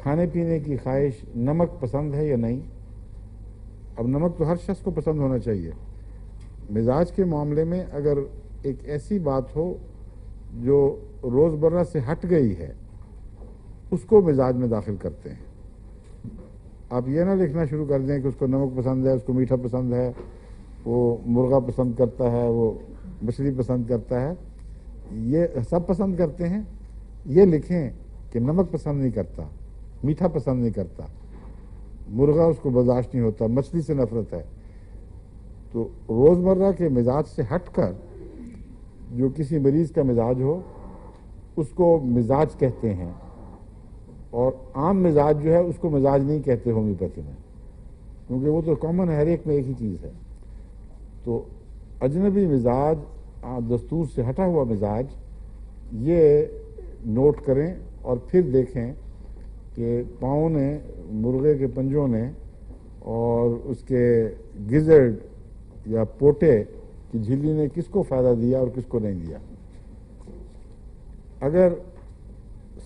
کھانے پینے کی خواہش نمک پسند ہے یا نہیں. اب نمک تو ہر شخص کو پسند ہونا چاہیے. مزاج کے معاملے میں اگر ایک ایسی بات ہو جو روزمرہ سے ہٹ گئی ہے اس کو مزاج میں داخل کرتے ہیں. آپ یہ نہ لکھنا شروع کر دیں کہ اس کو نمک پسند ہے, اس کو میٹھا پسند ہے, وہ مرغا پسند کرتا ہے, وہ مچھلی پسند کرتا ہے. یہ سب پسند کرتے ہیں. یہ لکھیں کہ نمک پسند نہیں کرتا, میٹھا پسند نہیں کرتا, مرغا اس کو برداشت نہیں ہوتا, مچھلی سے نفرت ہے. تو روزمرہ کے مزاج سے ہٹ کر جو کسی مریض کا مزاج ہو اس کو مزاج کہتے ہیں, اور عام مزاج جو ہے اس کو مزاج نہیں کہتے ہومیوپیتھی میں, کیونکہ وہ تو کامن ہے, ہر ایک میں ایک ہی چیز ہے. تو اجنبی مزاج, دستور سے ہٹا ہوا مزاج, یہ نوٹ کریں اور پھر دیکھیں کہ پاؤں نے, مرغے کے پنجوں نے اور اس کے گزرڈ یا پوٹے کی جھلی نے کس کو فائدہ دیا اور کس کو نہیں دیا. اگر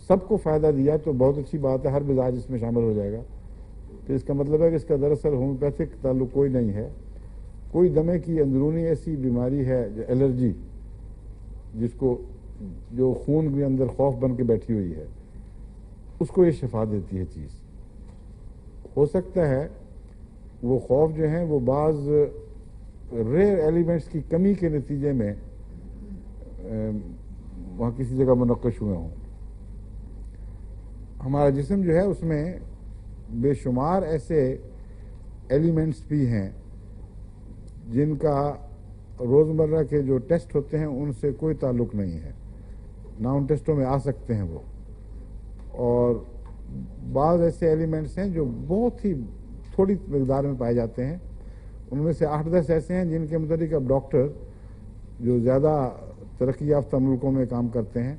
سب کو فائدہ دیا تو بہت اچھی بات ہے, ہر مزاج اس میں شامل ہو جائے گا. پھر اس کا مطلب ہے کہ اس کا دراصل ہومیوپیتھک تعلق کوئی نہیں ہے. کوئی دمے کی اندرونی ایسی بیماری ہے, الرجی, جس کو جو خون کے اندر خوف بن کے بیٹھی ہوئی ہے, اس کو یہ شفا دیتی ہے چیز. ہو سکتا ہے وہ خوف جو ہیں وہ بعض ریئر ایلیمنٹس کی کمی کے نتیجے میں وہاں کسی جگہ منعقش ہوئے ہوں. ہمارا جسم جو ہے اس میں بے شمار ایسے ایلیمنٹس بھی ہیں جن کا روزمرہ کے جو ٹیسٹ ہوتے ہیں ان سے کوئی تعلق نہیں ہے, نہ ان ٹیسٹوں میں آ سکتے ہیں وہ. اور بعض ایسے ایلیمنٹس ہیں جو بہت ہی تھوڑی مقدار میں پائے جاتے ہیں. ان میں سے 8-10 ایسے ہیں جن کے متعلق اب ڈاکٹر جو زیادہ ترقی یافتہ ملکوں میں کام کرتے ہیں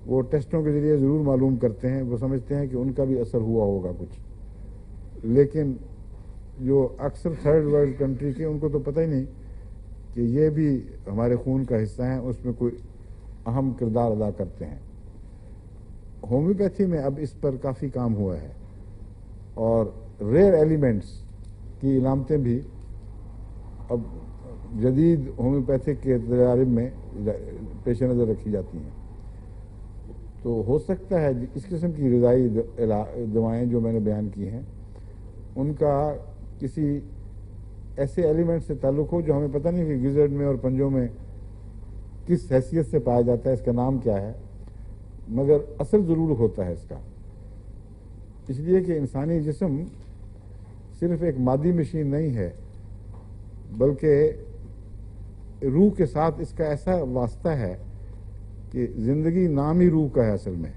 وہ ٹیسٹوں کے ذریعے ضرور معلوم کرتے ہیں. وہ سمجھتے ہیں کہ ان کا بھی اثر ہوا ہوگا کچھ, لیکن جو اکثر تھرڈ ورلڈ کنٹری کے ان کو تو پتہ ہی نہیں کہ یہ بھی ہمارے خون کا حصہ ہیں, اس میں کوئی اہم کردار ادا کرتے ہیں. ہومیوپیتھی میں اب اس پر کافی کام ہوا ہے, اور ریئر ایلیمنٹس کی علامتیں بھی اب جدید ہومیوپیتھک کے تجارب میں پیش نظر رکھی جاتی ہیں. تو ہو سکتا ہے اس قسم کی غذائی دوائیں جو میں نے بیان کی ہیں ان کا کسی ایسے ایلیمنٹ سے تعلق ہو جو ہمیں پتہ نہیں کہ گزرڈ میں اور پنجوں میں کس حیثیت سے پایا جاتا ہے, اس کا نام کیا ہے, مگر اثر ضرور ہوتا ہے اس کا. اس لیے کہ انسانی جسم صرف ایک مادی مشین نہیں ہے, بلکہ روح کے ساتھ اس کا ایسا واسطہ ہے کہ زندگی نام ہی روح کا ہے اصل میں.